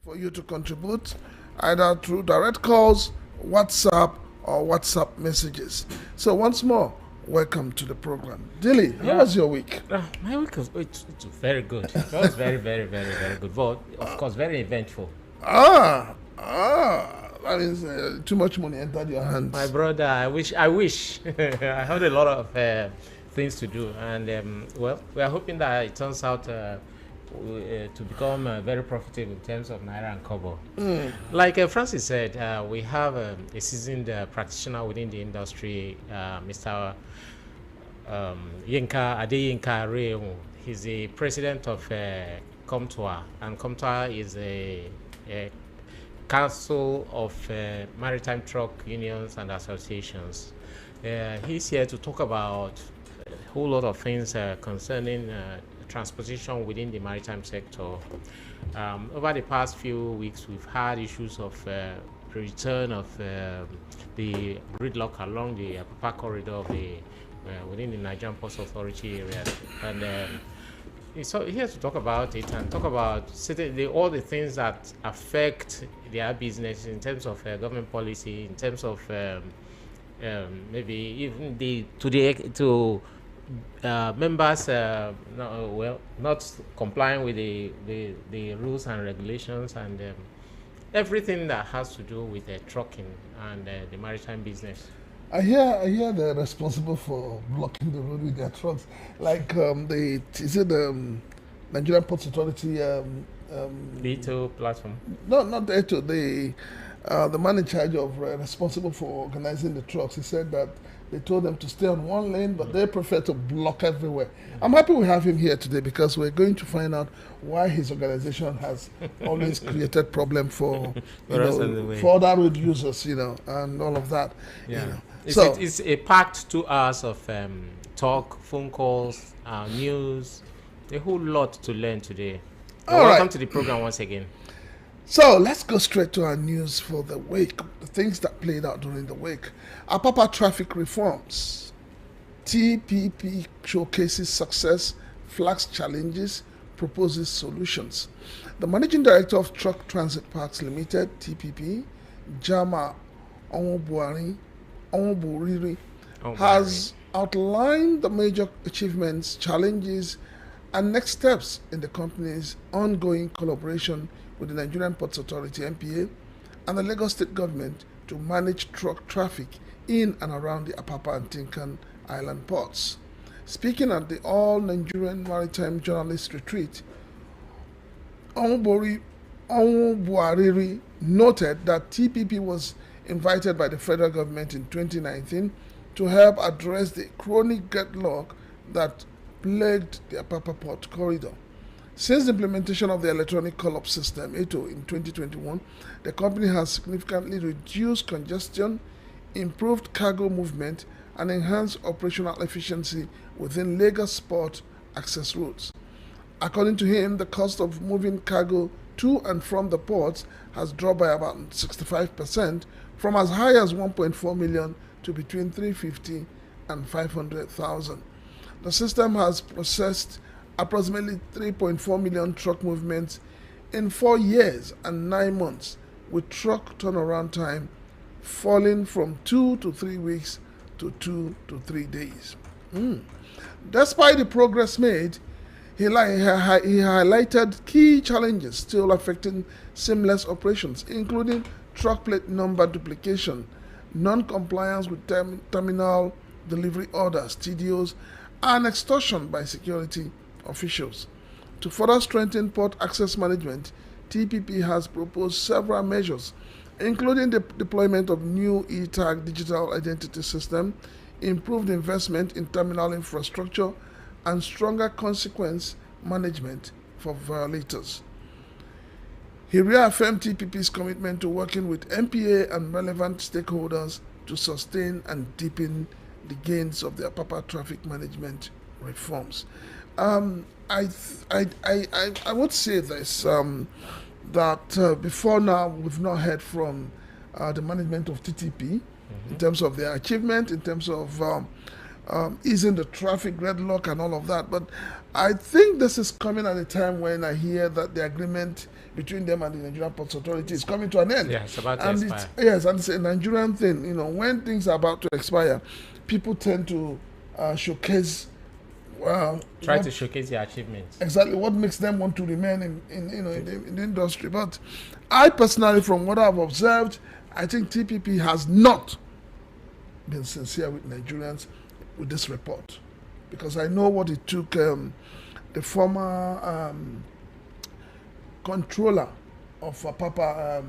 for you to contribute either through direct calls, WhatsApp, or WhatsApp messages. So once more, welcome to the program. Dilly, how was your week? My week was it's very good. It was very, very, very, very good. But of course, very eventful. That means too much money entered your hands. My brother, I wish. I had a lot of things to do, and well, we are hoping that it turns out to become very profitable in terms of naira and kobo. Like Francis said, we have a seasoned practitioner within the industry, Mr. Yinka Adeyinka Rehu. He's the president of Comtoa, and Comtoa is a council of maritime truck unions and associations. He's here to talk about a whole lot of things concerning transportation within the maritime sector. Over the past few weeks, we've had issues of return of the gridlock along the Apapa corridor of within the Nigerian Ports Authority area, and so here to talk about it and talk about all the things that affect their business in terms of government policy, in terms of maybe even members not complying with the rules and regulations, and everything that has to do with trucking and the maritime business. I hear they're responsible for blocking the road with their trucks. Like the Nigerian Ports Authority. The ETO platform. No, not the ETO. The man in charge of responsible for organizing the trucks. He said that they told them to stay on one lane, but they prefer to block everywhere. I'm happy we have him here today because we're going to find out why his organization has always created problem for other road users, and all of that. Yeah. It's a packed 2 hours of talk, phone calls, news, a whole lot to learn today. Welcome to the program once again. So let's go straight to our news for the week, the things that played out during the week. Apapa traffic reforms. TPP showcases success, flags challenges, proposes solutions. The managing director of Truck Transit Parks Limited, TPP, Jama Onwoburiri, has outlined the major achievements, challenges, and next steps in the company's ongoing collaboration with the Nigerian Ports Authority (NPA) and the Lagos State government to manage truck traffic in and around the Apapa and Tinkan Island ports. Speaking at the All Nigerian Maritime Journalists Retreat, Onwoburiri noted that TPP was invited by the federal government in 2019 to help address the chronic gridlock that plagued the Apapa port corridor. Since the implementation of the electronic call-up system, ETO, in 2021, the company has significantly reduced congestion, improved cargo movement, and enhanced operational efficiency within Lagos port access routes. According to him, the cost of moving cargo to and from the ports has dropped by about 65%, from as high as 1.4 million to between 350 and 500,000. The system has processed approximately 3.4 million truck movements in 4 years and 9 months, with truck turnaround time falling from 2 to 3 weeks to 2 to 3 days. Despite the progress made, he highlighted key challenges still affecting seamless operations, including truck plate number duplication, non-compliance with terminal delivery orders, TDOs, and extortion by security officials. To further strengthen port access management, TPP has proposed several measures, including the deployment of new e-tag digital identity system, improved investment in terminal infrastructure, and stronger consequence management for violators. He reaffirmed TPP's commitment to working with NPA and relevant stakeholders to sustain and deepen the gains of the Apapa traffic management reforms. I would say this, that before now we've not heard from the management of TTP in terms of their achievement, in terms of easing the traffic gridlock and all of that. But I think this is coming at a time when I hear that the agreement between them and the Nigerian Ports Authority is coming to an end. Yeah, it's about to And expire. yes, and it's a Nigerian thing. When things are about to expire, people tend to showcase. Try to showcase their achievements. Exactly what makes them want to remain in the industry. But I personally, from what I've observed, I think TPP has not been sincere with Nigerians with this report, because I know what it took the former controller of Apapa,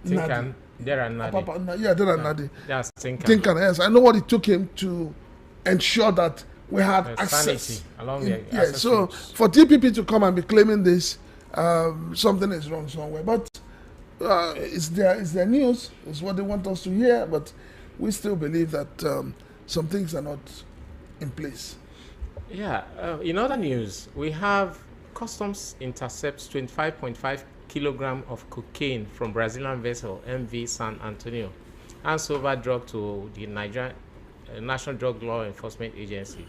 Tinkan, there and Nadi. Apapa, yeah, there and Nadi. That's Tinkan. Tinkan, yes, I know what it took him to ensure that we had access. Sanity along the Yeah, access so routes. for TPP to come and be claiming this, something is wrong somewhere. But it's their news. It's what they want us to hear. But we still believe that some things are not in place. Yeah, in other news, we have customs intercepts 25.5 kilogram of cocaine from Brazilian vessel MV San Antonio, hands over drug to the Nigerian National Drug Law Enforcement Agency.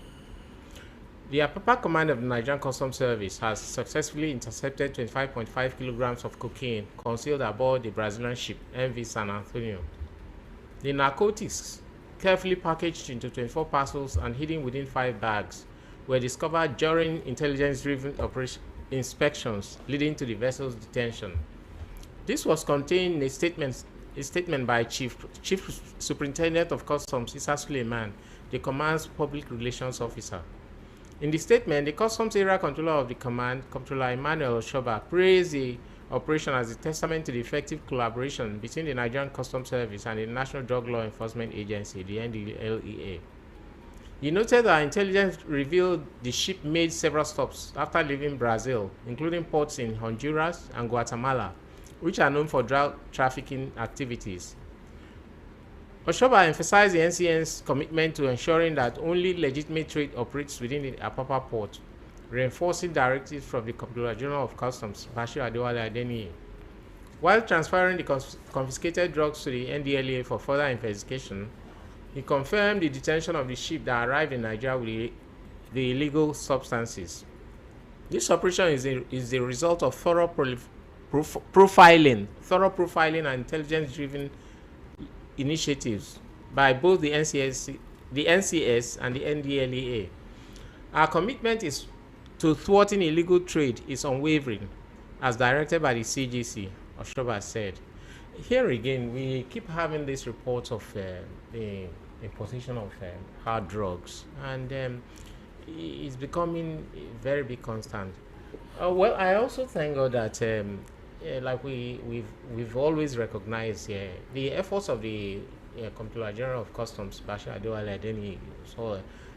The Apapa command of the Nigerian Customs Service has successfully intercepted 25.5 kilograms of cocaine concealed aboard the Brazilian ship MV San Antonio. The narcotics, carefully packaged into 24 parcels and hidden within 5 bags, were discovered during intelligence-driven inspections leading to the vessel's detention. This was contained in a statement by Chief Superintendent of Customs Issa Suleiman, the command's public relations officer. In the statement, the Customs Area Controller of the Command, Comptroller Emmanuel Oshoba, praised the operation as a testament to the effective collaboration between the Nigerian Customs Service and the National Drug Law Enforcement Agency, the NDLEA. He noted that intelligence revealed the ship made several stops after leaving Brazil, including ports in Honduras and Guatemala, which are known for drug trafficking activities. Oshoba emphasized the NCN's commitment to ensuring that only legitimate trade operates within the Apapa port, reinforcing directives from the Comptroller General of Customs, Bashir Adewale Adeniyi. While transferring the confiscated drugs to the NDLEA for further investigation, he confirmed the detention of the ship that arrived in Nigeria with the illegal substances. This operation is the result of thorough profiling and intelligence-driven initiatives by both the NCS and the NDLEA. Our commitment is to thwarting illegal trade is unwavering, as directed by the CGC, Oshoba said. Here again, we keep having these reports of the imposition of hard drugs, and it's becoming a very big constant. Well, I also thank God that like we've always recognized the efforts of the Comptroller General of Customs, Bashir Adewale Adeniyi,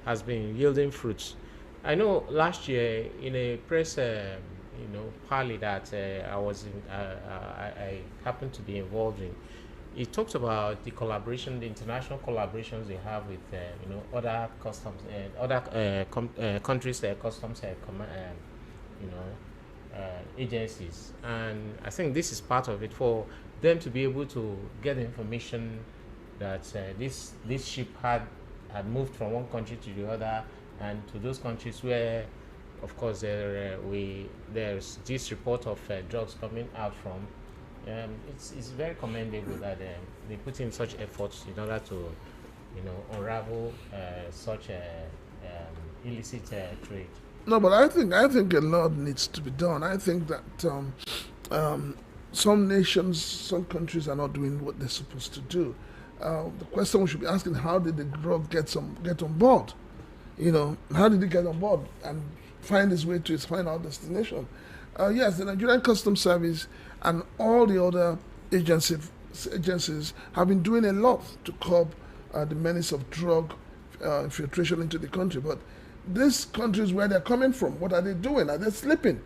has been yielding fruits. I know last year in a press parley that I was in, I happened to be involved in. It talks about the collaboration, the international collaborations they have with other customs, other countries' customs, agencies, and I think this is part of it for them to be able to get information that this ship had moved from one country to the other, and to those countries where, of course, there's this report of drugs coming out from. It's very commendable that they put in such efforts in order to unravel such illicit trade. No, but I think a lot needs to be done. I think that some nations, some countries are not doing what they're supposed to do. The question we should be asking: how did the drug get on board? How did it get on board and find its way to its final destination? Yes, the Nigerian Customs Service and all the other agencies have been doing a lot to curb the menace of drug infiltration into the country, but these countries where they're coming from, what are they doing? Are they sleeping?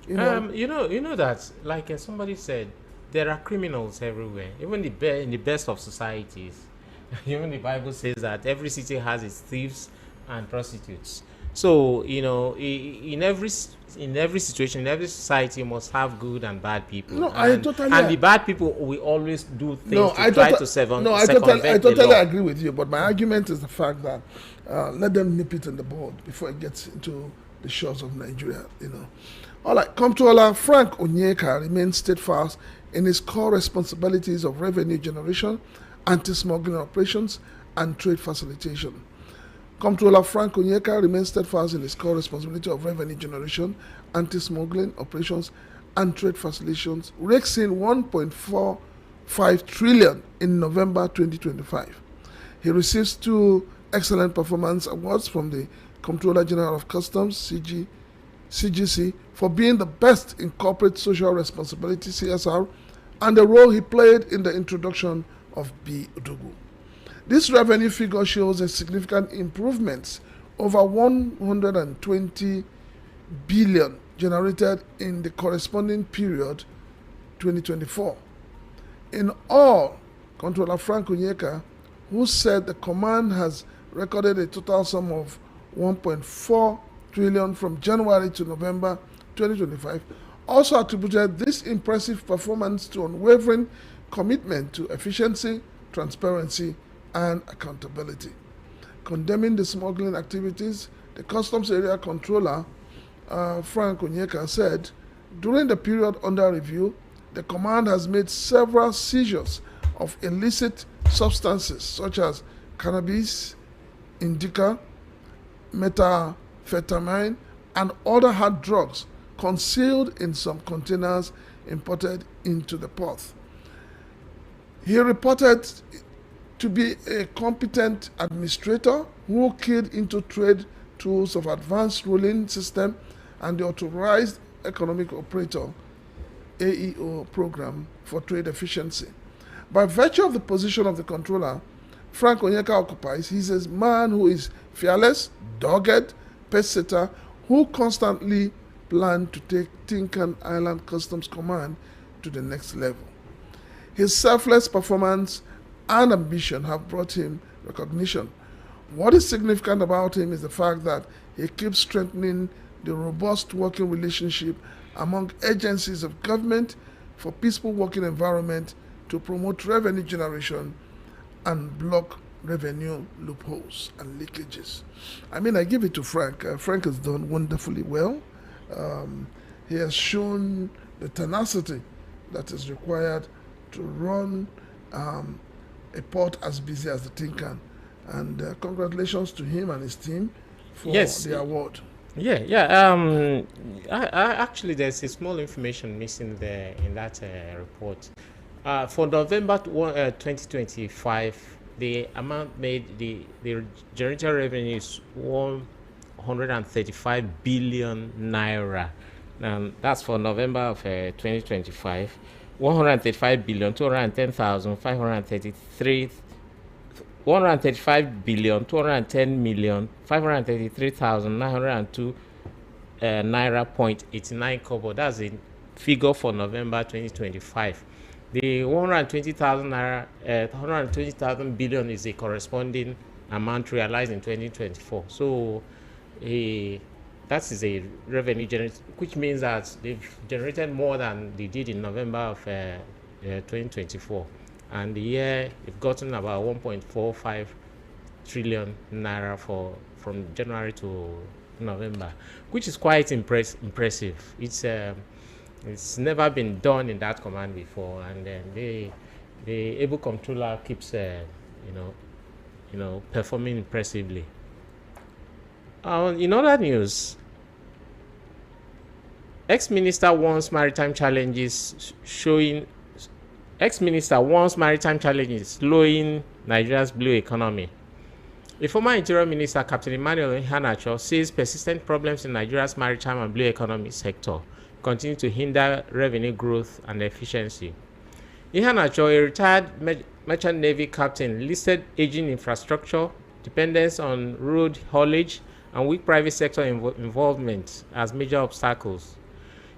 You know that, like somebody said, there are criminals everywhere, even in the best of societies. Even the Bible says that every city has its thieves and prostitutes. So in every situation, in every society, you must have good and bad people, No, I and the totally. bad people will always do things No, to try to I circumvent the totally law. agree with you. But my argument is the fact that let them nip it in the bud before it gets into the shores of Nigeria. All right, Comptroller Frank Onyeka remains steadfast in his core responsibilities of revenue generation, anti-smuggling operations, and trade facilitation. Comptroller Frank Onyeka remains steadfast in his core responsibility of revenue generation, anti-smuggling operations, and trade facilitations, rakes in 1.45 trillion in November 2025. He receives two excellent performance awards from the Comptroller General of Customs (CGC) for being the best in corporate social responsibility (CSR) and the role he played in the introduction of B. Udugu. This revenue figure shows a significant improvement over 120 billion generated in the corresponding period 2024. In all, Comptroller Frank Onyeka, who said the command has recorded a total sum of 1.4 trillion from January to November 2025, also attributed this impressive performance to unwavering commitment to efficiency, transparency, and accountability. Condemning the smuggling activities, the Customs Area Controller, Frank Onyeka, said, during the period under review, the command has made several seizures of illicit substances such as cannabis, indica, methamphetamine, and other hard drugs concealed in some containers imported into the port. He reported to be a competent administrator who keyed into trade tools of advanced ruling system and the authorized economic operator AEO program for trade efficiency. By virtue of the position of the controller Frank Onyeka occupies, he's a man who is fearless, dogged, pace-setter, who constantly planned to take Tinkan Island Customs Command to the next level. His selfless performance and ambition have brought him recognition. What is significant about him is the fact that he keeps strengthening the robust working relationship among agencies of government for peaceful working environment to promote revenue generation and block revenue loopholes and leakages. I mean, I give it to Frank. Frank has done wonderfully well. He has shown the tenacity that is required to run a port as busy as the Tinkan. And congratulations to him and his team for the award. Actually, there's a small information missing there in that report. For November 2025, the amount made the generated revenue is 135 billion naira. That's for November of 2025. 135 billion 210,533 135 billion 210 million 533,902 naira point 89 kobo. That's the figure for November 2025. The 120,000 naira 120,000 billion is the corresponding amount realized in 2024. So that is a revenue generated, which means that they've generated more than they did in November of 2024. And the year they've gotten about 1.45 trillion naira from January to November, which is quite impressive. It's never been done in that command before, and then the able controller keeps performing impressively. In other news, ex-minister warns maritime challenges slowing Nigeria's blue economy. The former Interior Minister, Captain Emmanuel Iheanacho, says persistent problems in Nigeria's maritime and blue economy sector continue to hinder revenue growth and efficiency. Iheanacho, a retired merchant navy captain, listed aging infrastructure, dependence on road haulage, and weak private sector involvement as major obstacles.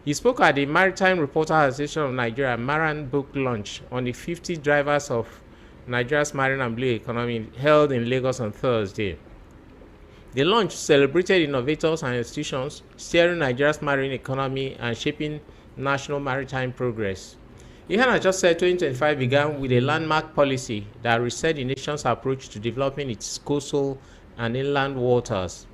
He spoke at the Maritime Reporters Association of Nigeria Maran book launch on the 50 drivers of Nigeria's marine and blue economy held in Lagos on Thursday. The launch celebrated innovators and institutions steering Nigeria's marine economy and shaping national maritime progress. Ihana just said 2025 began with a landmark policy that reset the nation's approach to developing its coastal and inland waters.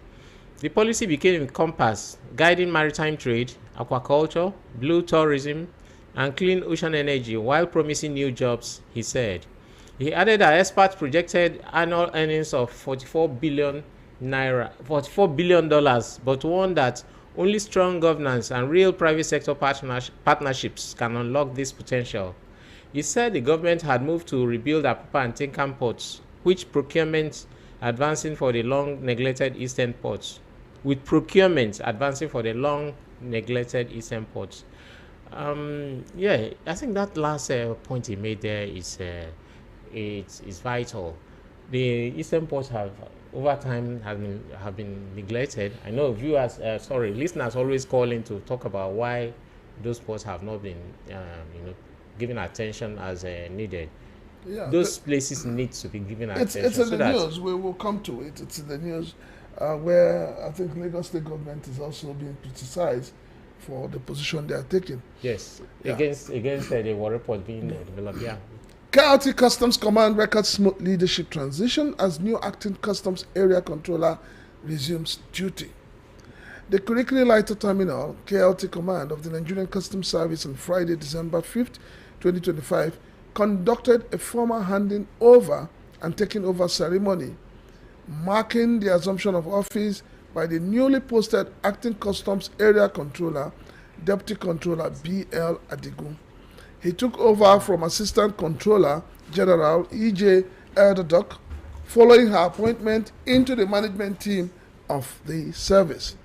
The policy became a compass guiding maritime trade, aquaculture, blue tourism, and clean ocean energy while promising new jobs, he said. He added that experts projected annual earnings of 44 billion naira, $44 billion, but warned that only strong governance and real private sector partnerships can unlock this potential. He said the government had moved to rebuild Apapa and Tinkan ports, which procurement advancing for the long neglected eastern ports. With procurement advancing for the long neglected eastern ports. Yeah, I think that last point he made there is it's vital. The eastern ports have over time have been neglected. I know viewers, listeners always call in to talk about why those ports have not been given attention as needed. Yeah, those places need to be given attention. It's in the news. We will come to it. It's in the news where I think Lagos State government is also being criticized for the position they are taking. Yes, yeah. against the war report being developed. Yeah. KLT Customs Command records smooth leadership transition as new acting Customs Area Controller resumes duty. The Kirikiri Lighter Terminal, KLT Command of the Nigerian Customs Service on Friday, December 5th, 2025, conducted a formal handing over and taking over ceremony, marking the assumption of office by the newly posted Acting Customs Area Controller, Deputy Controller B.L. Adigun. He took over from Assistant Controller General E.J. Elderduck following her appointment into the management team of the service.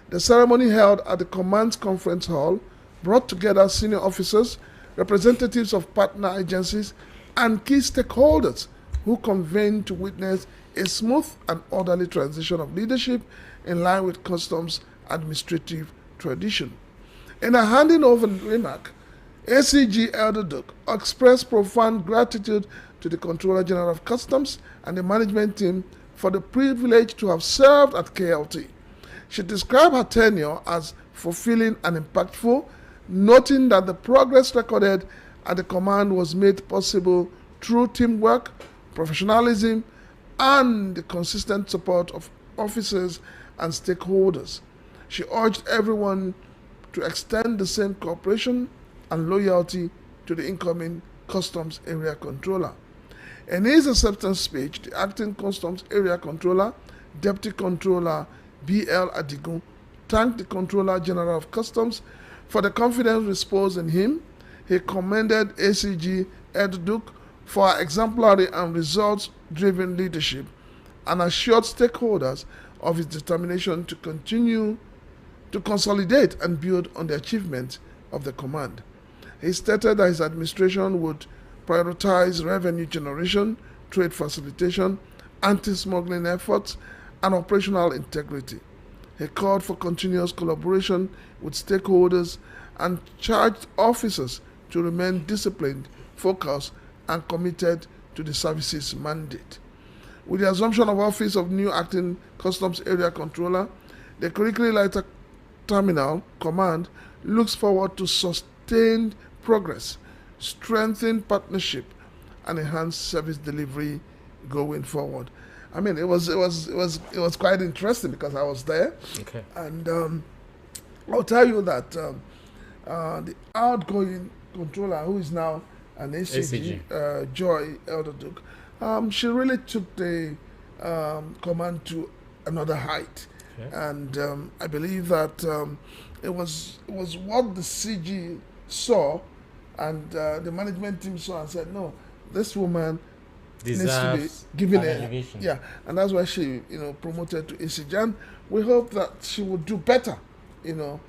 The ceremony held at the Command's Conference Hall brought together senior officers, representatives of partner agencies, and key stakeholders who convened to witness a smooth and orderly transition of leadership in line with customs administrative tradition. In a handing over remark, ACG Elderduck expressed profound gratitude to the Controller General of Customs and the management team for the privilege to have served at KLT. She described her tenure as fulfilling and impactful, noting that the progress recorded at the command was made possible through teamwork, professionalism, and the consistent support of officers and stakeholders. She urged everyone to extend the same cooperation and loyalty to the incoming Customs Area Controller. In his acceptance speech, the Acting Customs Area Controller, Deputy Controller B.L. Adigun, thanked the Controller General of Customs for the confidence reposed in him. He commended ACG Elderduck for her exemplary and results-driven leadership and assured stakeholders of his determination to continue to consolidate and build on the achievements of the command. He stated that his administration would prioritize revenue generation, trade facilitation, anti-smuggling efforts, and operational integrity. He called for continuous collaboration with stakeholders and charged officers to remain disciplined, focused, and committed to the service's mandate. With the assumption of office of new Acting Customs Area Controller, the Kirikiri Lighter Terminal Command looks forward to sustained progress, strengthened partnership, and enhanced service delivery going forward. I mean, it was quite interesting because I was there, okay. And I'll tell you that the outgoing controller, who is now an ACG. Joy Elderduck, she really took the command to another height, okay. And I believe that it was what the CG saw, and the management team saw and said, no, this woman deserves needs to be given elevation. Yeah, and that's why she promoted to ACG, and we hope that she will do better in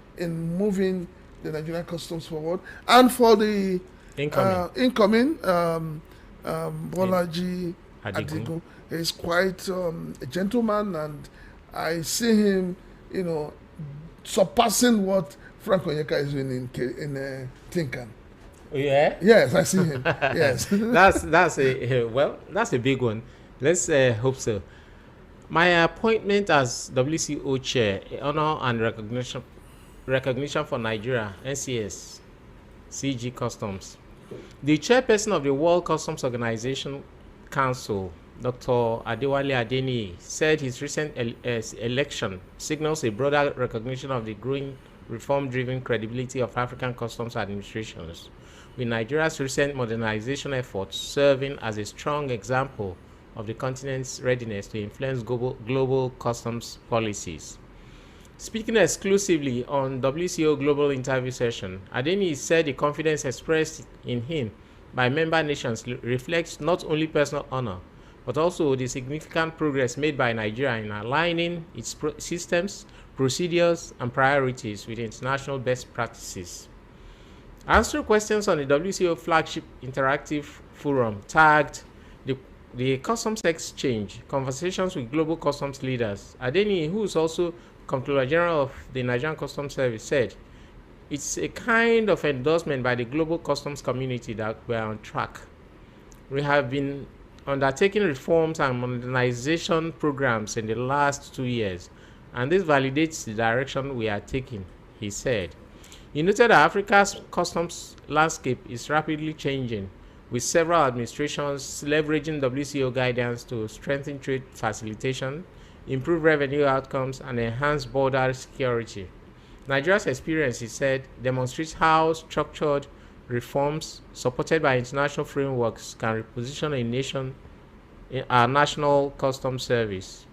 moving the Nigerian customs forward. And for the incoming Bolaji Adigun is quite a gentleman, and I see him surpassing what Frank Onyeka is doing in Tinkan. Yeah. Yes, I see him. Yes. that's a big one. Let's hope so. My appointment as WCO chair, honor and recognition for Nigeria, NCS, CG Customs. The chairperson of the World Customs Organization Council, Dr. Adewale Adeni, said his recent election signals a broader recognition of the growing reform-driven credibility of African customs administrations, with Nigeria's recent modernization efforts serving as a strong example of the continent's readiness to influence global customs policies. Speaking exclusively on WCO Global Interview Session, Adeni said the confidence expressed in him by member nations reflects not only personal honor, but also the significant progress made by Nigeria in aligning its systems, procedures, and priorities with international best practices. Answering questions on the WCO flagship interactive forum tagged the Customs Exchange, Conversations with Global Customs Leaders, Adeni, who is also Comptroller General of the Nigerian Customs Service, said, "It's a kind of endorsement by the global customs community that we're on track. We have been undertaking reforms and modernization programs in the last 2 years, and this validates the direction we are taking," he said. He noted that Africa's customs landscape is rapidly changing, with several administrations leveraging WCO guidance to strengthen trade facilitation, improve revenue outcomes, and enhance border security. Nigeria's experience, he said, demonstrates how structured reforms supported by international frameworks can reposition a nation in our national customs service.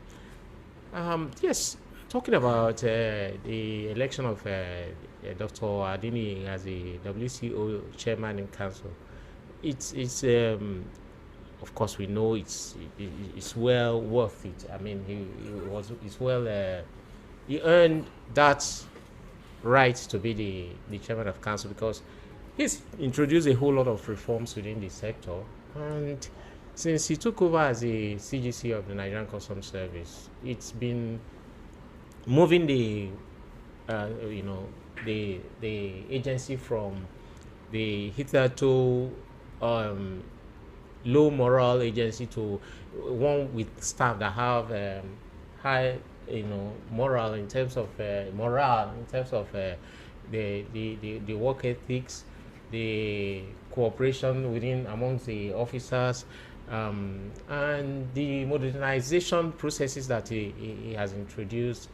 Yes, talking about the election of Dr. Adini as the WCO chairman in council, it's of course we know it's well worth it. I mean, he earned that right to be the chairman of council because he's introduced a whole lot of reforms within the sector, and since he took over as the CGC of the Nigerian Customs Service, it's been moving the agency from the hitherto low moral agency to one with staff that have high moral in terms of the work ethics, the cooperation within amongst the officers, and the modernization processes that he has introduced.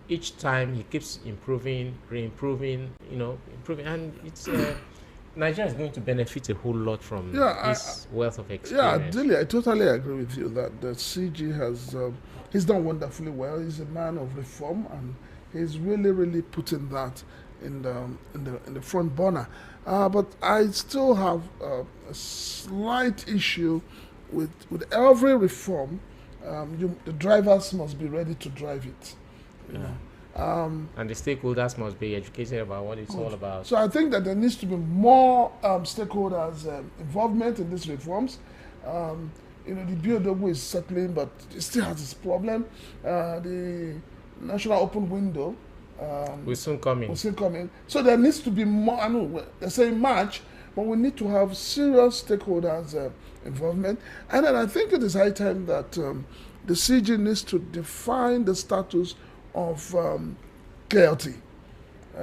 Each time he keeps improving, improving, and it's Nigeria is going to benefit a whole lot from this wealth of experience. Yeah, I totally agree with you that the CG has he's done wonderfully well. He's a man of reform, and he's really putting that in the front burner. But I still have a slight issue with every reform. The drivers must be ready to drive it. You know. And the stakeholders must be educated about what it's all about. So I think that there needs to be more stakeholders' involvement in these reforms. The BOW is settling, but it still has its problem. The National Open Window will soon come in. So there needs to be more. I know they're saying March, but we need to have serious stakeholders' involvement. And then I think it is high time that the CG needs to define the status of KLT,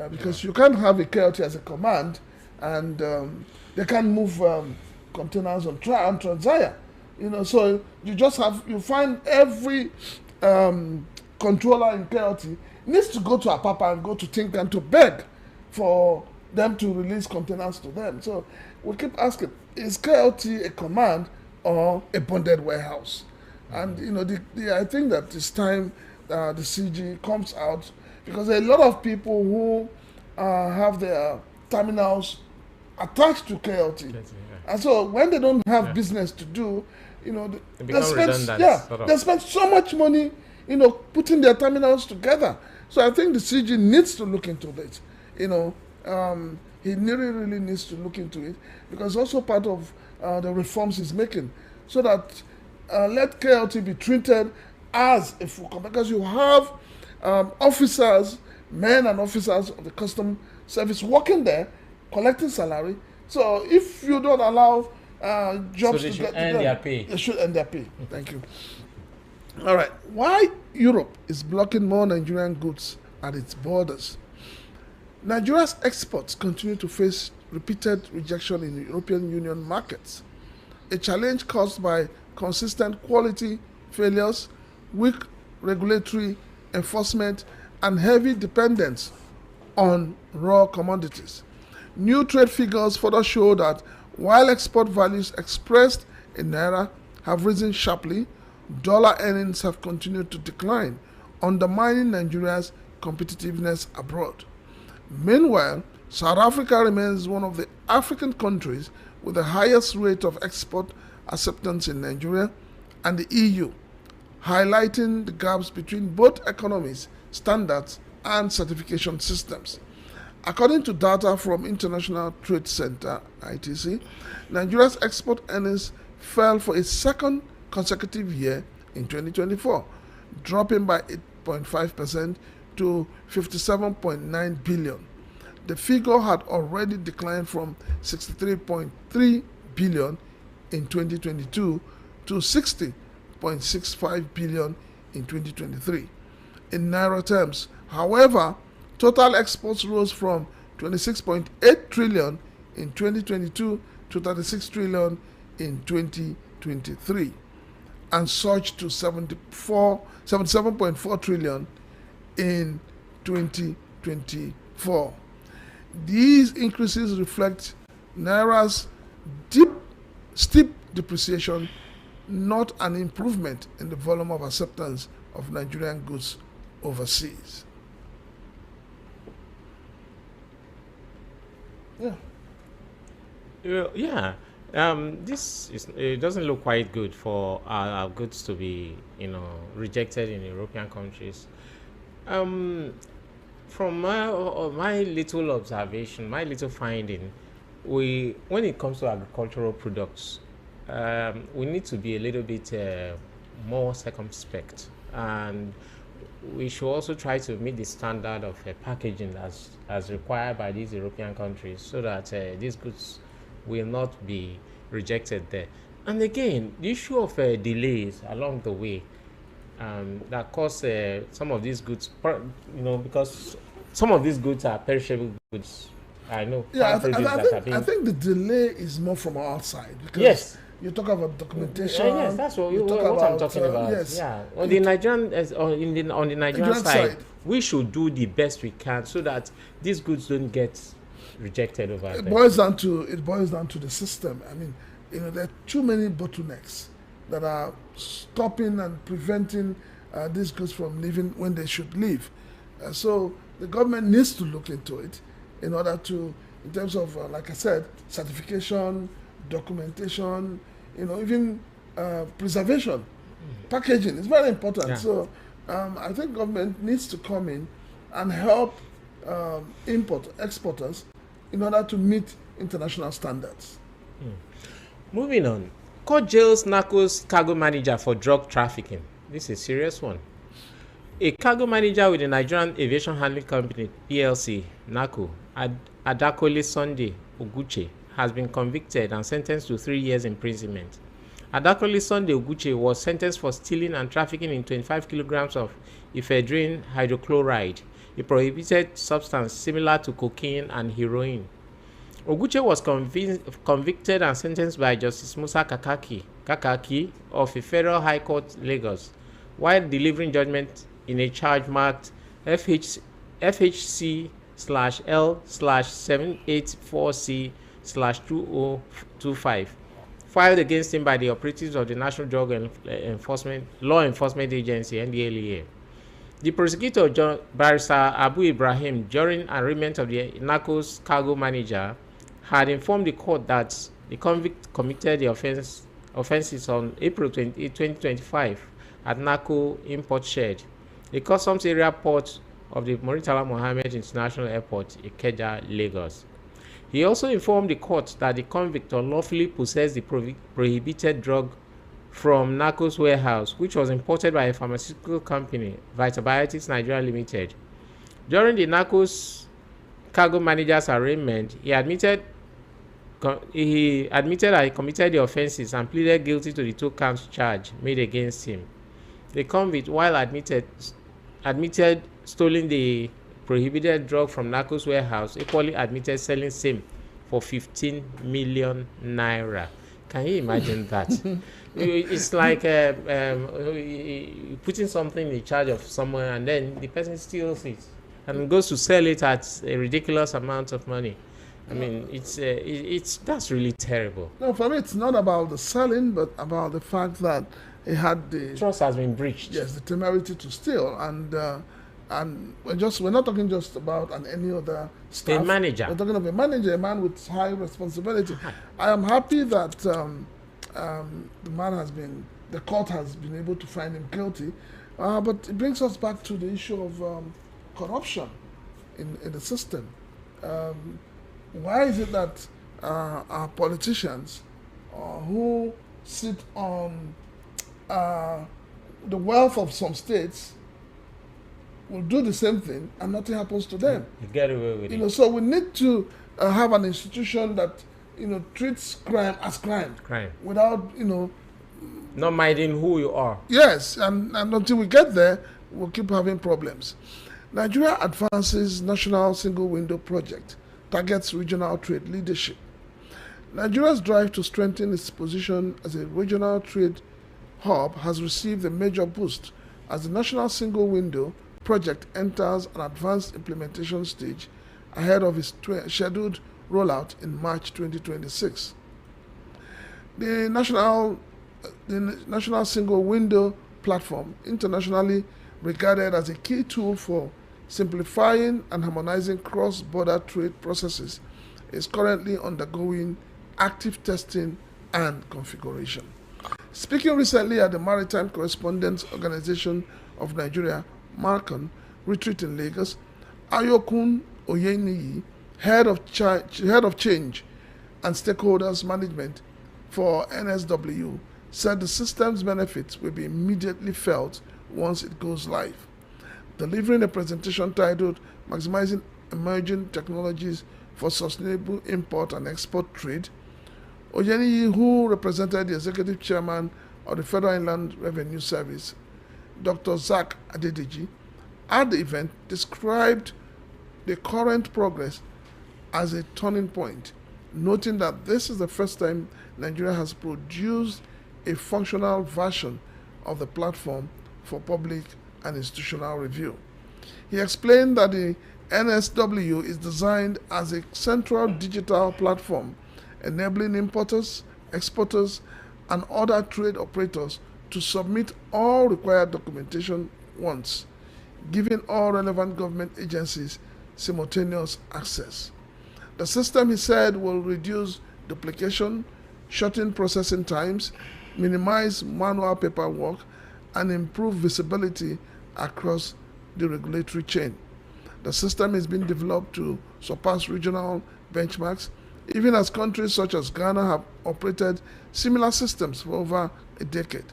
because you can't have a KLT as a command, and they can't move containers on Transaya. So you find every controller in KLT needs to go to Apapa and go to Tinkan to beg for them to release containers to them. So we keep asking, is KLT a command or a bonded warehouse? And I think that it's time the CG comes out, because there are a lot of people who have their terminals attached to KLT, and so when they don't have business to do, they spend so much money, putting their terminals together. So I think the CG needs to look into it. He really needs to look into it, because also part of the reforms he's making, so that let KLT be treated as a full company, because you have officers, men and officers of the custom service working there, collecting salary. So if you don't allow jobs to get to them, they should earn their pay. Thank you. All right. Why Europe is blocking more Nigerian goods at its borders? Nigeria's exports continue to face repeated rejection in European Union markets, a challenge caused by consistent quality failures, weak regulatory enforcement, and heavy dependence on raw commodities. New trade figures further show that while export values expressed in naira have risen sharply, dollar earnings have continued to decline, undermining Nigeria's competitiveness abroad. Meanwhile, South Africa remains one of the African countries with the highest rate of export acceptance in Nigeria and the EU, highlighting the gaps between both economies, standards, and certification systems. According to data from International Trade Center (ITC), Nigeria's export earnings fell for a second consecutive year in 2024, dropping by 8.5% to 57.9 billion. The figure had already declined from 63.3 billion in 2022 to 60.65 billion in 2023. In naira terms, however, total exports rose from 26.8 trillion in 2022 to 36 trillion in 2023 and surged to 77.4 trillion in 2024. These increases reflect naira's steep depreciation, not an improvement in the volume of acceptance of Nigerian goods overseas. Yeah. Yeah. This is, it doesn't look quite good for our goods to be, rejected in European countries. Um, from my little observation, my little finding, when it comes to agricultural products, we need to be a little bit more circumspect, and we should also try to meet the standard of packaging as required by these European countries, so that these goods will not be rejected there. And again, the issue of delays along the way, that cause some of these goods, because some of these goods are perishable goods. I know. Yeah, farm produce that are I being. think the delay is more from our side because Yes. you talk about documentation. Yes, that's you talk what I'm about, talking about. yes. Yeah, on the Nigerian, on the Nigerian Nigerian side, side. we should do the best we can so that these goods don't get rejected over It there. boils down to the system. I mean, there are too many bottlenecks that are stopping and preventing these goods from leaving when they should leave. So the government needs to look into it in order to, in terms of, like I said, certification, documentation, even preservation, packaging. It's very important. Yeah. So I think government needs to come in and help exporters in order to meet international standards. Moving on, court jails narcos cargo manager for drug trafficking. This is a serious one. A cargo manager with the Nigerian Aviation Handling Company (PLC) (NACO), Adakole Sunday Oguche, has been convicted and sentenced to 3 years imprisonment. Adakole Sunday Oguche was sentenced for stealing and trafficking in 25 kilograms of ephedrine hydrochloride, a prohibited substance similar to cocaine and heroin. Oguche was convicted and sentenced by Justice Musa Kakaki of the Federal High Court, Lagos, while delivering judgment in a charge marked FHC/L/784C/2025, filed against him by the operatives of the National Drug Law Enforcement Agency (NDLEA). The prosecutor, Barrister Abu Ibrahim, during arraignment of the NACO's cargo manager, had informed the court that the convict committed the offenses on April 28, 2025 at NACO Import Shed, the customs area port of the Maritime Mohammed International Airport, Ikeja, Lagos. He also informed the court that the convict unlawfully possessed the prohibited drug from NACO's warehouse, which was imported by a pharmaceutical company, Vitabiotics Nigeria Limited. During the NACO's cargo manager's arraignment, he admitted that he committed the offenses and pleaded guilty to the 2 counts charge made against him. They come with, while admitted stealing the prohibited drug from narcos warehouse, equally admitted selling same for 15 million naira. Can you imagine that? It's like putting something in charge of someone, and then the person steals it and goes to sell it at a ridiculous amount of money. I mean, it's that's really terrible. No, for me, it's not about the selling, but about the fact that he had the Trust has been breached. yes, the temerity to steal, and we're not talking just about any other staff. A manager. We're talking of a manager, a man with high responsibility. I am happy that the court has been able to find him guilty, but it brings us back to the issue of corruption in the system. Why is it that our politicians who sit on the wealth of some states will do the same thing and nothing happens to them? You get away with it. So we need to have an institution that treats crime as crime without not minding who you are. Yes, and until we get there, we'll keep having problems. Nigeria advances national single window project, targets regional trade leadership. Nigeria's drive to strengthen its position as a regional trade hub has received a major boost as the national single window project enters an advanced implementation stage ahead of its scheduled rollout in March 2026. The national single window platform, internationally regarded as a key tool for simplifying and harmonizing cross-border trade processes, is currently undergoing active testing and configuration. Speaking recently at the Maritime Correspondents Organization of Nigeria, Marcon, retreat in Lagos, Ayokun Oyeniyi, head of change and stakeholders management for NSW, said the system's benefits will be immediately felt once it goes live. Delivering a presentation titled Maximizing Emerging Technologies for Sustainable Import and Export Trade, Oyeniyi, who represented the executive chairman of the Federal Inland Revenue Service, Dr. Zach Adedeji, at the event described the current progress as a turning point, noting that this is the first time Nigeria has produced a functional version of the platform for public and institutional review. He explained that the NSW is designed as a central digital platform enabling importers, exporters, and other trade operators to submit all required documentation once, giving all relevant government agencies simultaneous access. The system, he said, will reduce duplication, shorten processing times, minimize manual paperwork, and improve visibility across the regulatory chain. The system is being developed to surpass regional benchmarks, even as countries such as Ghana have operated similar systems for over a decade.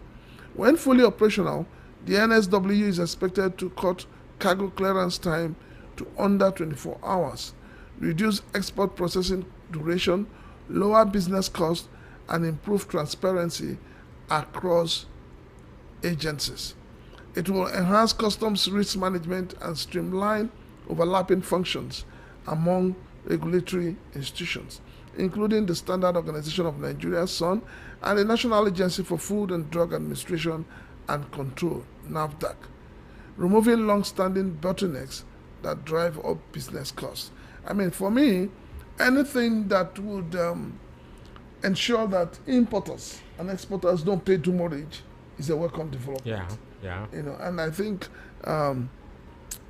When fully operational, the NSW is expected to cut cargo clearance time to under 24 hours, reduce export processing duration, lower business costs, and improve transparency across agencies. It will enhance customs risk management and streamline overlapping functions among regulatory institutions, including the Standard Organization of Nigeria, SON, and the National Agency for Food and Drug Administration and Control, NAFDAC, removing long-standing bottlenecks that drive up business costs. I mean, for me, anything that would ensure that importers and exporters don't pay demurrage is a welcome development. Yeah. And I think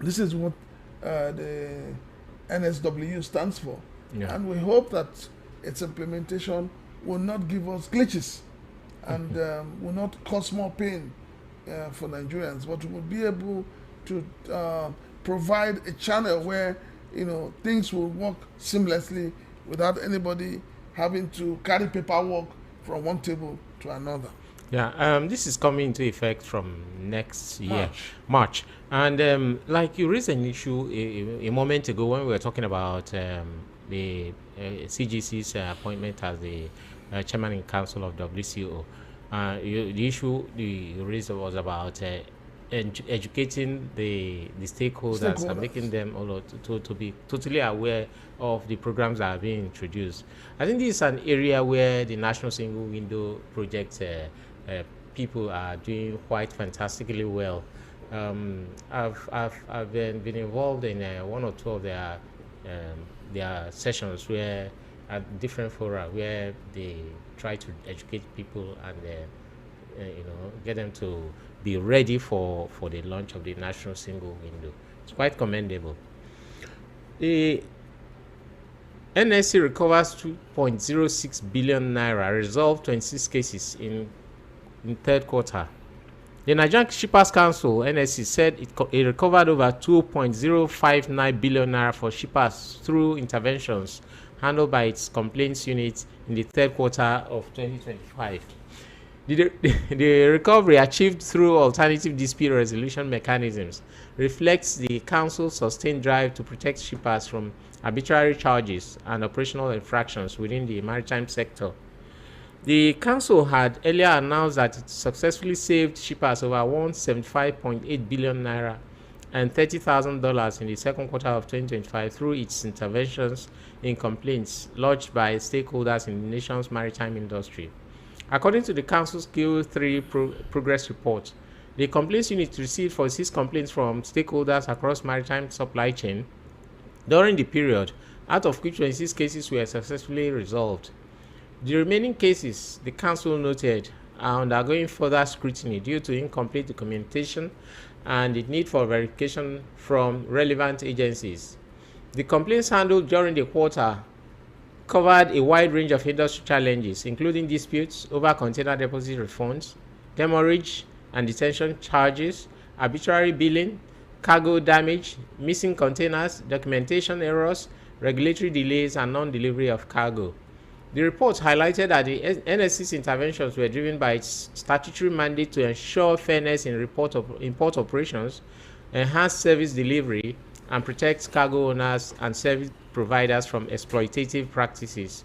this is what the NSW stands for. Yeah. And we hope that its implementation will not give us glitches and will not cause more pain for Nigerians, but will be able to provide a channel where things will work seamlessly without anybody having to carry paperwork from one table to another. Yeah, this is coming into effect from next year, March. And like you raised an issue a moment ago when we were talking about the CGC's appointment as the chairman in council of WCO. The issue you raised was about educating the stakeholders and making them all to be totally aware of the programs that are being introduced. I think this is an area where the National Single Window Project people are doing quite fantastically well. I've been involved in one or two of their sessions where at different fora where they try to educate people and get them to be ready for the launch of the National Single Window. It's quite commendable. The NSC recovers 2.06 billion naira, resolved 26 cases in third quarter. The Nigerian Shippers Council (NSC) said it recovered over 2.059 billion naira for shippers through interventions handled by its complaints unit in the third quarter of 2025. The recovery, achieved through alternative dispute resolution mechanisms, reflects the Council's sustained drive to protect shippers from arbitrary charges and operational infractions within the maritime sector. The Council had earlier announced that it successfully saved shippers over 175.8 billion naira and $30,000 in the second quarter of 2025 through its interventions in complaints lodged by stakeholders in the nation's maritime industry. According to the Council's Q3 progress report, the complaints unit received 46 complaints from stakeholders across maritime supply chain during the period, out of which 26 cases were successfully resolved. The remaining cases, the Council noted, are undergoing further scrutiny due to incomplete documentation and the need for verification from relevant agencies. The complaints handled during the quarter covered a wide range of industry challenges, including disputes over container deposit refunds, demurrage and detention charges, arbitrary billing, cargo damage, missing containers, documentation errors, regulatory delays, and non-delivery of cargo. The report highlighted that the NSC's interventions were driven by its statutory mandate to ensure fairness in import operations, enhance service delivery, and protect cargo owners and service providers from exploitative practices.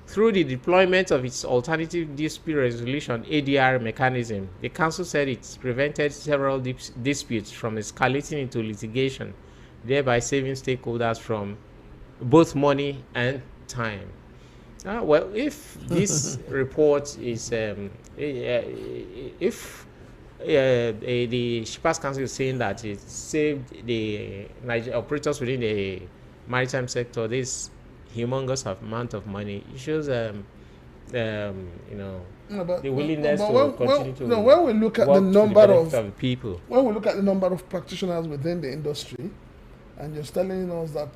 Through the deployment of its alternative dispute resolution (ADR) mechanism, the Council said it prevented several disputes from escalating into litigation, thereby saving stakeholders from both money and time. Well, if this report is, if the Shippers Council is saying that it saved the operators within the maritime sector this humongous amount of money, it shows, the willingness to continue to. When we look at the number of people, when we look at the number of practitioners within the industry, and you're telling us that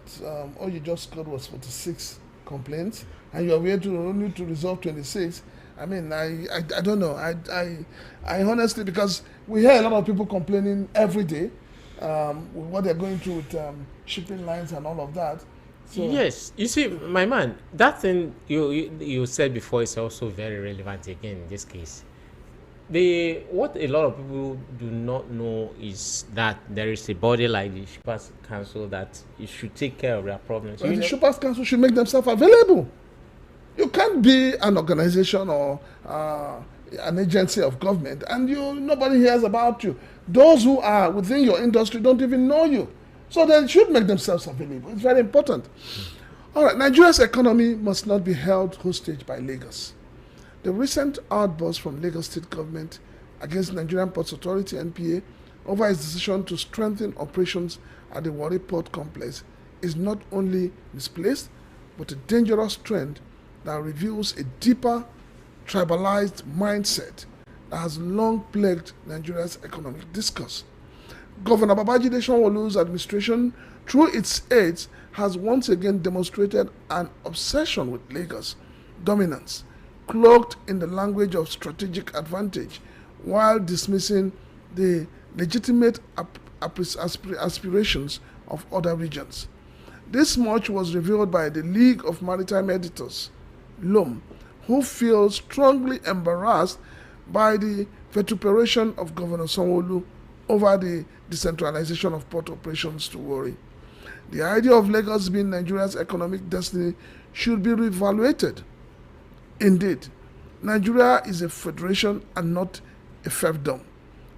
all you just scored was 46 complaints, and you're here to only to resolve 26. I mean, I don't know. I honestly, because we hear a lot of people complaining every day with what they're going through with shipping lines and all of that. So yes, you see, my man, that thing you said before is also very relevant again in this case. What a lot of people do not know is that there is a body like the Shippers Council that it should take care of their problems. Well, the Shippers Council should make themselves available. You can't be an organization or an agency of government and nobody hears about you. Those who are within your industry don't even know you. So they should make themselves available. It's very important. All right, Nigeria's economy must not be held hostage by Lagos. The recent outburst from Lagos State government against Nigerian Ports Authority (NPA) over its decision to strengthen operations at the Warri Port Complex is not only misplaced, but a dangerous trend that reveals a deeper, tribalized mindset that has long plagued Nigeria's economic discourse. Governor Babajide Sanwo-Olu's administration, through its aides, has once again demonstrated an obsession with Lagos dominance, cloaked in the language of strategic advantage, while dismissing the legitimate aspirations of other regions. This much was revealed by the League of Maritime Editors, LOM, who feel strongly embarrassed by the vituperation of Governor Sanwo-Olu over the decentralization of port operations to Warri. The idea of Lagos being Nigeria's economic destiny should be reevaluated. Indeed, Nigeria is a federation and not a fiefdom.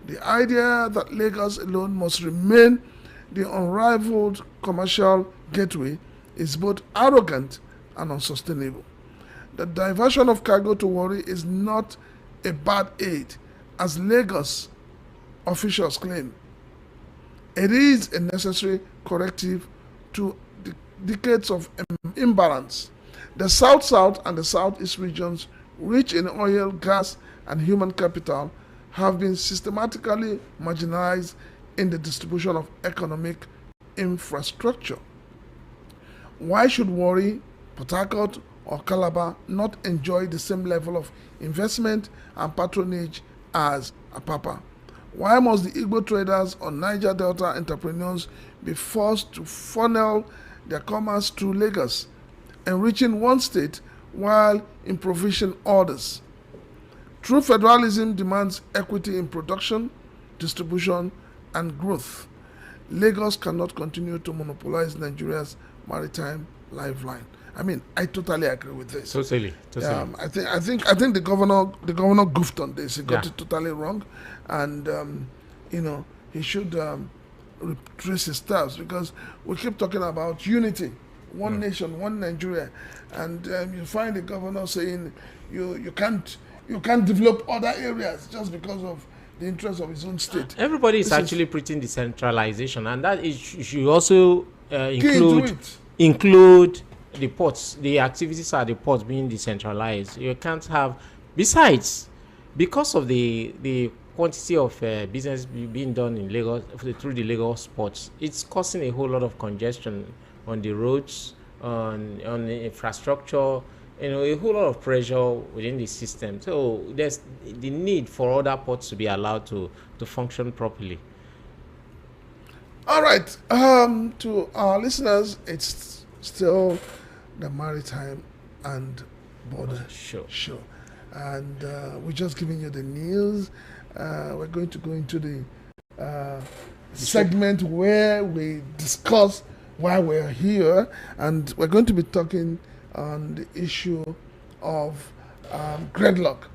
The idea that Lagos alone must remain the unrivaled commercial gateway is both arrogant and unsustainable. The diversion of cargo to Warri is not a bad aid, as Lagos officials claim. It is a necessary corrective to decades of imbalance. The South-South and the South-East regions, rich in oil, gas, and human capital, have been systematically marginalized in the distribution of economic infrastructure. Why should Warri, Port Harcourt, or Calabar not enjoy the same level of investment and patronage as Apapa? Why must the Igbo traders or Niger Delta entrepreneurs be forced to funnel their commerce through Lagos, enriching one state while impoverishing others? True federalism demands equity in production, distribution, and growth. Lagos cannot continue to monopolize Nigeria's maritime lifeline. I mean, I totally agree with this. Totally. I think the governor goofed on this. He got it totally wrong, and he should retrace his steps, because we keep talking about unity, one nation, one Nigeria, and you find the governor saying you can't develop other areas just because of the interest of his own state. Everybody is actually preaching decentralization, and that is should also include the ports, the activities at the ports being decentralized. You can't have, besides, because of the quantity of business being done in Lagos through the Lagos ports, it's causing a whole lot of congestion on the roads, on the infrastructure, a whole lot of pressure within the system. So there's the need for other ports to be allowed to function properly. All right, to our listeners, it's still the Maritime and Border show. And we're just giving you the news. We're going to go into the segment where we discuss why we're here, and we're going to be talking on the issue of gridlock,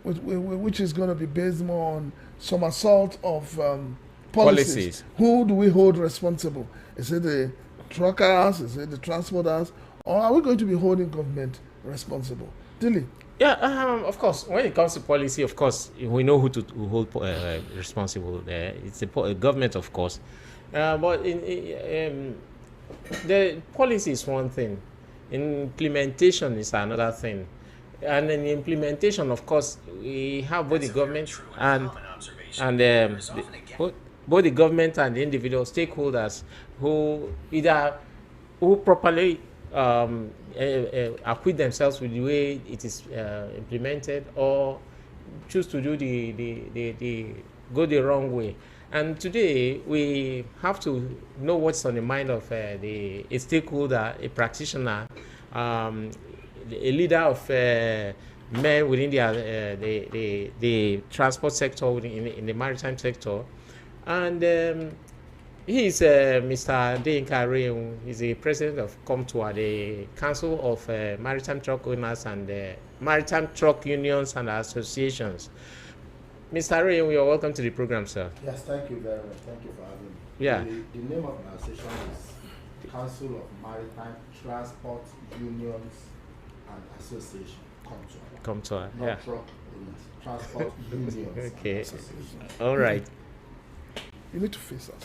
which is going to be based more on somersault of policies. Who do we hold responsible? Is it the truckers? Is it the transporters? Or are we going to be holding government responsible? Dilly? Yeah, of course. When it comes to policy, of course, we know who to hold responsible there. It's the government, of course. But the policy is one thing. Implementation is another thing. And in implementation, of course, we have both the government and both the government and the individual stakeholders who properly acquit themselves with the way it is implemented, or choose to do go the wrong way. And today we have to know what's on the mind of a stakeholder, a practitioner, a leader of men within the transport sector, in the maritime sector. And he is Mr. Deyinka Reun. He's the president of COMTUA, the Council of Maritime Truck Owners and Maritime Truck Unions and Associations. Mr. Reun, you are welcome to the program, sir. Yes, thank you very much. Thank you for having me. Yeah. The name of my association is Council of Maritime Transport Unions and Association, COMTUA. Not Yeah. truck owners, transport unions. Okay. And associations. All right. You need to face us.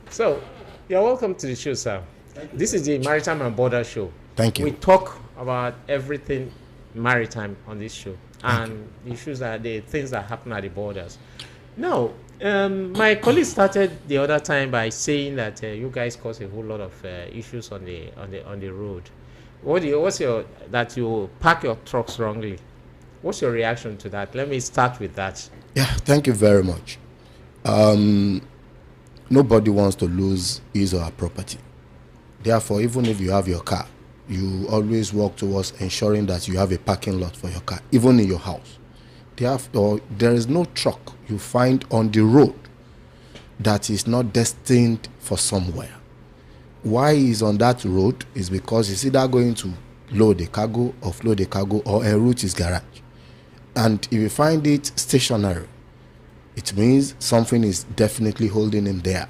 So, you're welcome to the show, sir. This is the Maritime and Border show. Thank you. We talk about everything maritime on this show, and the issues are the things that happen at the borders. Now, my colleague started the other time by saying that you guys cause a whole lot of issues on the road. What's your that you park your trucks wrongly? What's your reaction to that? Let me start with that. Yeah, thank you very much. Nobody wants to lose his or her property. Therefore, even if you have your car, you always work towards ensuring that you have a parking lot for your car, even in your house. Therefore, there is no truck you find on the road that is not destined for somewhere. Why is on that road is because it's either going to load a cargo, offload a cargo, or enroute his garage. And if you find it stationary, it means something is definitely holding him there.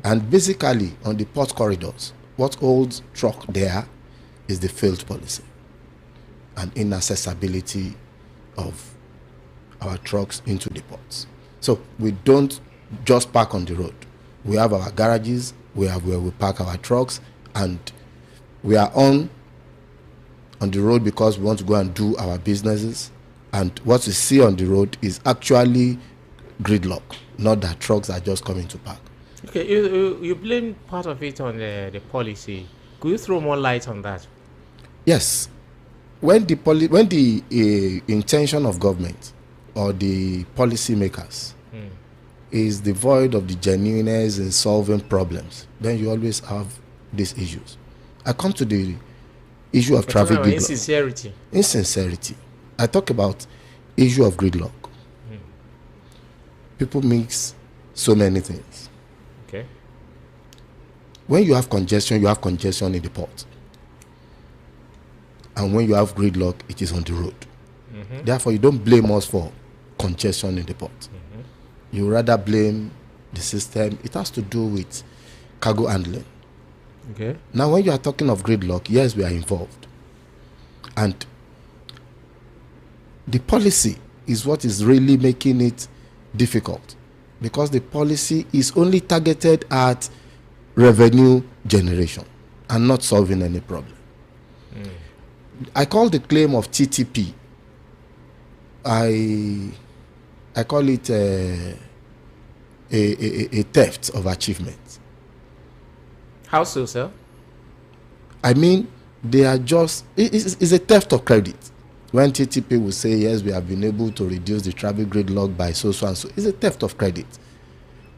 And basically, on the port corridors, what holds truck there is the failed policy and inaccessibility of our trucks into the ports. So we don't just park on the road. We have our garages, we have where we park our trucks, and we are on the road because we want to go and do our businesses. And what we see on the road is actually gridlock, not that trucks are just coming to park. Okay, you blame part of it on the policy. Could you throw more light on that? Yes. When the intention of government or the policymakers is devoid of the genuineness in solving problems, then you always have these issues. I come to the issue of traffic gridlock. Insincerity. I talk about issue of gridlock. People mix so many things. Okay. When you have congestion in the port. And when you have gridlock, it is on the road. Therefore, you don't blame us for congestion in the port. You rather blame the system. It has to do with cargo handling. Okay. Now, when you are talking of gridlock, yes, we are involved. And the policy is what is really making it difficult, because the policy is only targeted at revenue generation and not solving any problem. I call the claim of TTP, I call it a theft of achievement. How so, sir? I mean, they are just, it's a theft of credit. When TTP will say, yes, we have been able to reduce the traffic gridlock by so and so, it's a theft of credit.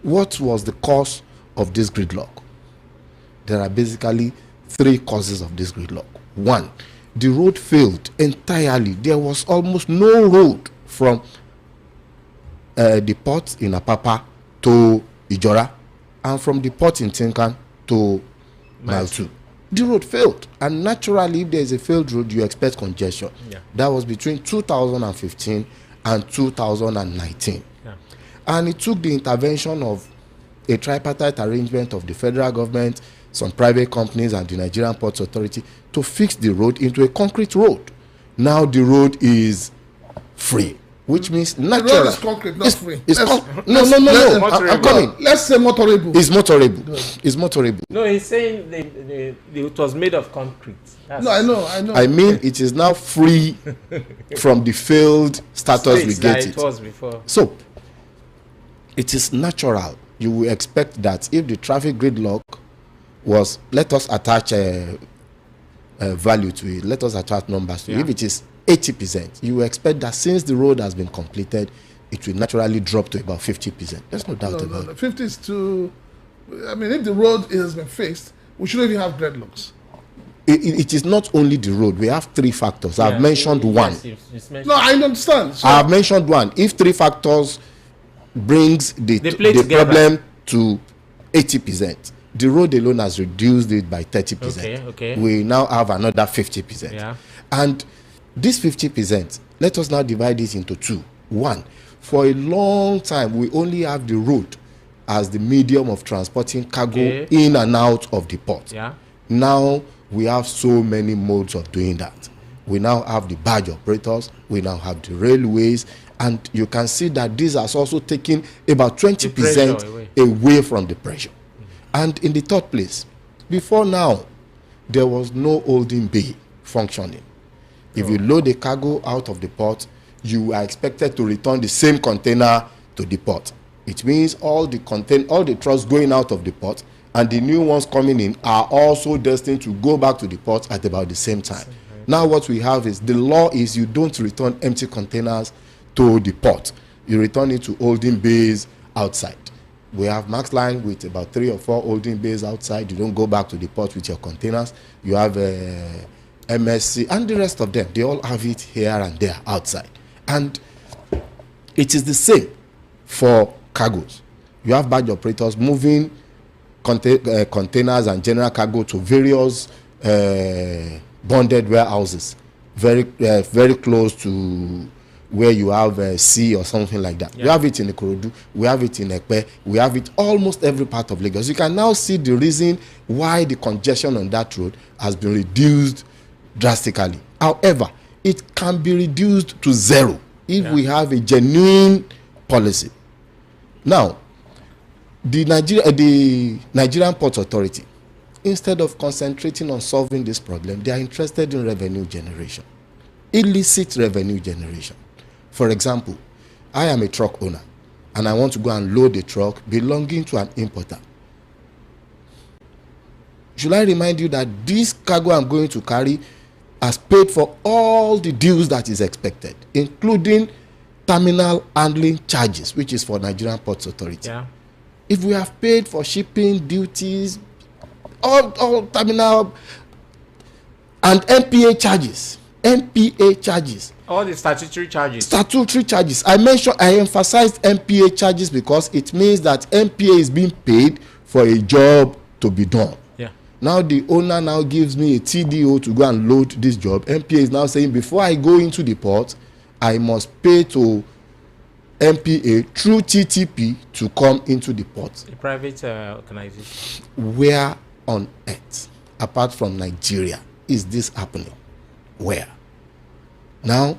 What was the cause of this gridlock? There are basically 3 causes of this gridlock. 1, the road failed entirely. There was almost no road from the port in Apapa to Ijora, and from the port in Tinkan to Mile 2. The road failed, and naturally, if there is a failed road, you expect congestion. That was between 2015 and 2019. And it took the intervention of a tripartite arrangement of the federal government, some private companies, and the Nigerian Ports Authority to fix the road into a concrete road. Now the road is free, which means natural. The road is concrete, not free. No. I'm coming. Let's say motorable. It's motorable. It's motorable. No, he's saying it was made of concrete. No, I know. I mean, it is now free from the failed status we get it. It was before. So, it is natural. You will expect that if the traffic gridlock was, let us attach a value to it, let us attach numbers to it. If it is 80%, you will expect that since the road has been completed, it will naturally drop to about 50%. There's no doubt about it. 50 is too. I mean, if the road has been fixed, we shouldn't even have gridlocks. It is not only the road. We have 3 factors. I've mentioned one. No, I understand. So, I've mentioned one. If 3 factors brings the problem to 80%, the road alone has reduced it by 30%. Okay. We now have another 50%. Yeah. And this 50%, let us now divide it into 2. 1, for a long time, we only have the road as the medium of transporting cargo in and out of the port. Now, we have so many modes of doing that. We now have the barge operators, we now have the railways, and you can see that this has also taken about 20% away from the pressure. And in the third place, before now, there was no holding bay functioning. If you load a cargo out of the port, you are expected to return the same container to the port. It means all the trucks going out of the port and the new ones coming in are also destined to go back to the port at about the same time. Now what we have is, the law is you don't return empty containers to the port. You return it to holding bays outside. We have Max Line with about 3 or 4 holding bays outside. You don't go back to the port with your containers. You have MSC and the rest of them. They all have it here and there outside. And it is the same for cargoes. You have barge operators moving containers and general cargo to various bonded warehouses, very close to where you have a sea or something like that. Yeah. We have it in Ikorodu, we have it in Ekpe, we have it almost every part of Lagos. You can now see the reason why the congestion on that road has been reduced drastically. However, it can be reduced to zero if we have a genuine policy. Now, the Nigerian Ports Authority, instead of concentrating on solving this problem, they are interested in revenue generation, illicit revenue generation. For example, I am a truck owner and I want to go and load a truck belonging to an importer. Should I remind you that this cargo I'm going to carry has paid for all the dues that is expected, including terminal handling charges, which is for Nigerian Ports Authority. Yeah. If we have paid for shipping duties, all terminal and NPA charges, all the statutory charges. I emphasized NPA charges because it means that NPA is being paid for a job to be done. Yeah. Now the owner now gives me a TDO to go and load this job. NPA is now saying before I go into the port, I must pay to NPA through TTP to come into the port. A private organization. Where on earth, apart from Nigeria, is this happening? Where? Now,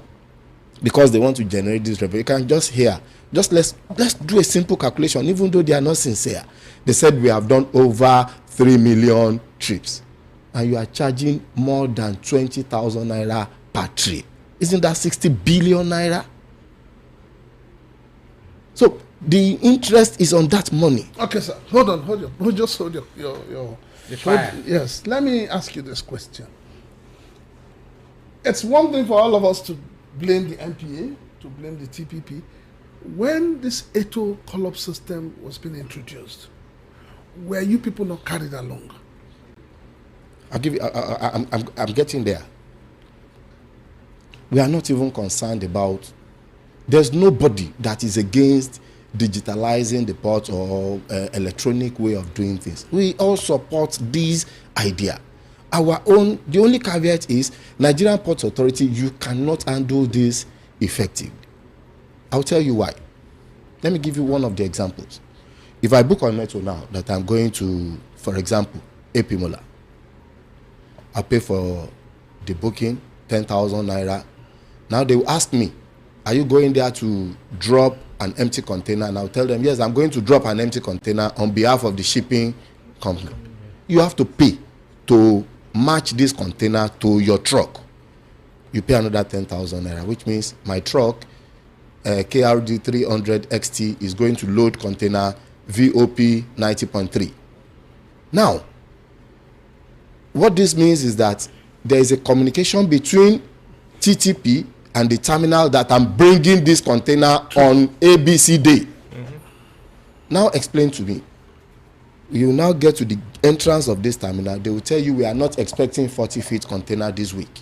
because they want to generate this revenue, you can just hear, let's do a simple calculation, even though they are not sincere. They said we have done over 3 million trips, and you are charging more than 20,000 naira per trip. Isn't that 60 billion naira? So the interest is on that money. Okay, sir. Hold on. Just hold your yes. Let me ask you this question. It's one thing for all of us to blame the NPA, to blame the TPP. When this ATO call-up system was being introduced, were you people not carried along? I'll give you. I'm getting there. We are not even concerned about. There's nobody that is against digitalizing the port or electronic way of doing things. We all support this idea. The only caveat is Nigerian Ports Authority, you cannot handle this effectively. I'll tell you why. Let me give you one of the examples. If I book on Metro now that I'm going to, for example, Epimola, I pay for the booking, 10,000 naira. Now they will ask me, are you going there to drop an empty container? And I'll tell them, yes, I'm going to drop an empty container on behalf of the shipping company. You have to pay to match this container to your truck. You pay another 10,000 naira, which means my truck, KRD 300 XT, is going to load container VOP 90.3. Now, what this means is that there is a communication between TTP and the terminal that I'm bringing this container on ABC day. Mm-hmm. Now explain to me. You will now get to the entrance of this terminal. They will tell you we are not expecting 40-feet container this week,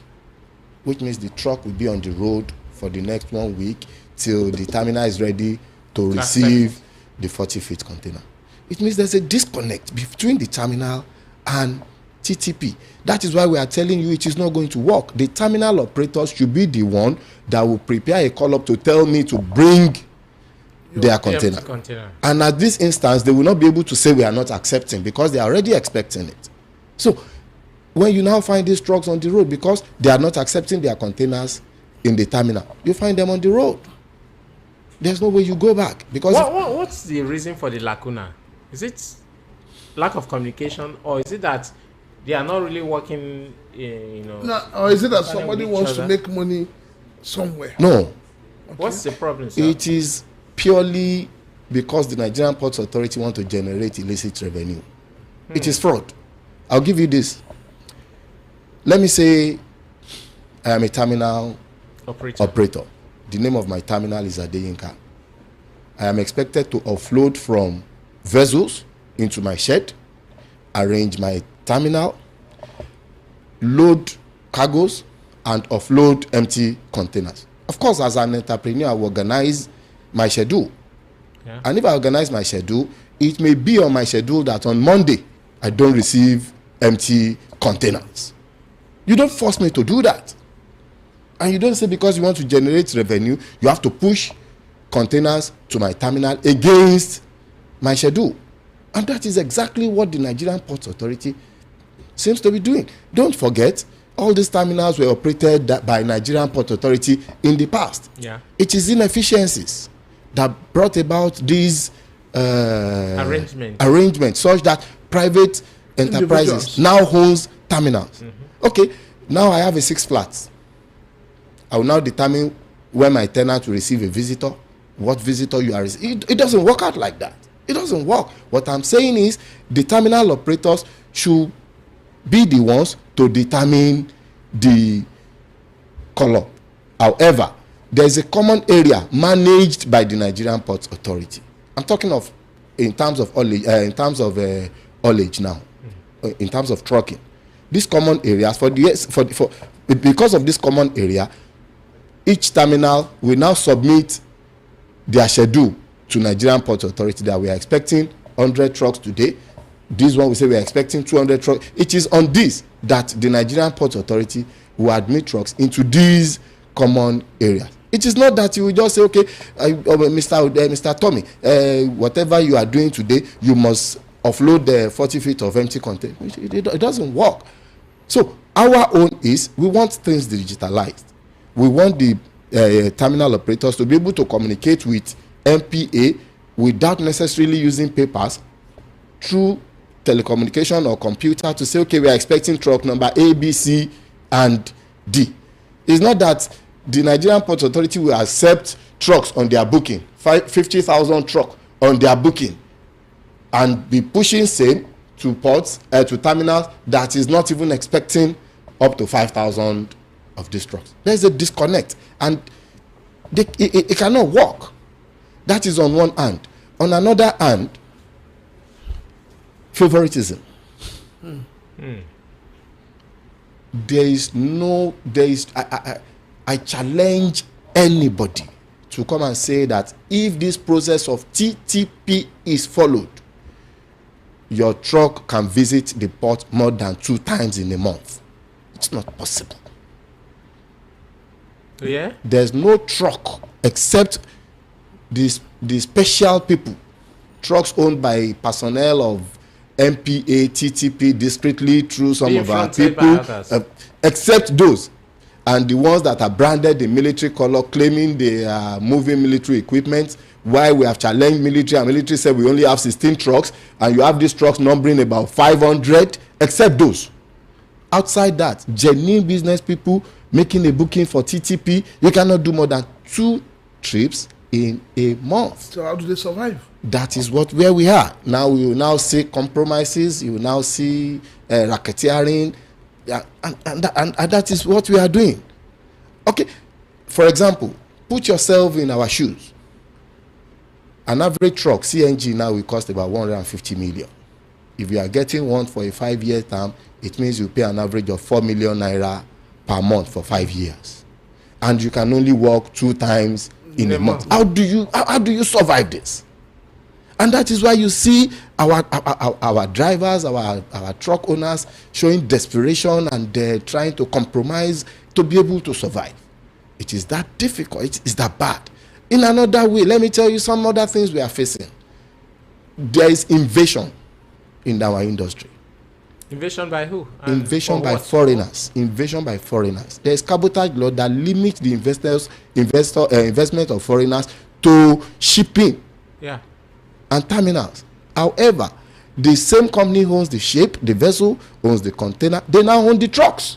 which means the truck will be on the road for the next 1 week till the terminal is ready to receive the 40-feet container. It means there's a disconnect between the terminal and TTP. That is why we are telling you it is not going to work. The terminal operators should be the one that will prepare a call-up to tell me to bring their container. And at this instance, they will not be able to say we are not accepting because they are already expecting it. So when you now find these trucks on the road because they are not accepting their containers in the terminal, you find them on the road. There's no way you go back. Because what's the reason for the lacuna? Is it lack of communication, or is it that they are not really working, or is it that somebody wants to make money somewhere? No. Okay. What's the problem, sir? It is purely because the Nigerian Ports Authority want to generate illicit revenue. It is fraud. I'll give you this. Let me say I am a terminal operator. The name of my terminal is Adeyinka. I am expected to offload from vessels into my shed, arrange my terminal, load cargoes, and offload empty containers. Of course, as an entrepreneur, I will organize my schedule. Yeah. And if I organize my schedule, it may be on my schedule that on Monday, I don't receive empty containers. You don't force me to do that. And you don't say because you want to generate revenue, you have to push containers to my terminal against my schedule. And that is exactly what the Nigerian Ports Authority seems to be doing. Don't forget, all these terminals were operated by Nigerian Port Authority in the past. Yeah. It is inefficiencies that brought about these arrangements such that private enterprises now owns terminals. Okay, now I have a 6 flats. I will now determine when my tenant will receive a visitor, what visitor you are receiving. It doesn't work out like that. It doesn't work. What I'm saying is the terminal operators should be the ones to determine the color. However, there is a common area managed by the Nigerian Ports Authority. I'm talking of in terms of haulage now, in terms of trucking. These common areas because of this common area, each terminal will now submit their schedule to Nigerian Ports Authority that we are expecting 100 trucks today. This one we say we are expecting 200 trucks. It is on this that the Nigerian Ports Authority will admit trucks into these common areas. It is not that you will just say, okay, Mr. Tommy, whatever you are doing today, you must offload the 40 feet of empty container. It doesn't work. So our own is we want things digitalized. We want the terminal operators to be able to communicate with MPA without necessarily using papers through telecommunication or computer to say, okay, we are expecting truck number A, B, C, and D. It's not that the Nigerian Ports Authority will accept trucks on their booking, 50,000 truck on their booking, and be pushing same to ports, to terminals that is not even expecting up to 5,000 of these trucks. There's a disconnect, and it cannot work. That is on one hand. On another hand, favoritism. I challenge anybody to come and say that if this process of TTP is followed, your truck can visit the port more than 2 times in a month. It's not possible. Yeah. There's no truck except the special people, trucks owned by personnel of MPA, TTP, discreetly through some of our people, except those, and the ones that are branded the military color, claiming they are moving military equipment. Why we have challenged military, and military said we only have 16 trucks, and you have these trucks numbering about 500, except those. Outside that, genuine business people making a booking for TTP, you cannot do more than 2 trips in a month. So how do they survive? That is where we are. Now we will now see compromises, you will now see racketeering, and that is what we are doing. Okay, for example, put yourself in our shoes. An average truck, CNG now will cost about 150 million. If you are getting one for a 5-year term, it means you pay an average of 4 million naira per month for 5 years. And you can only work 2 times in a month. How do you survive this? And that is why you see our drivers, our truck owners showing desperation, and trying to compromise to be able to survive. It is that difficult. It is that bad. In another way, let me tell you some other things we are facing. There is invasion in our industry. Invasion by who? Invasion by foreigners. Invasion by foreigners. There is cabotage law that limits the investment of foreigners to shipping. Yeah. And terminals. However, the same company owns the ship, the vessel owns the container. They now own the trucks.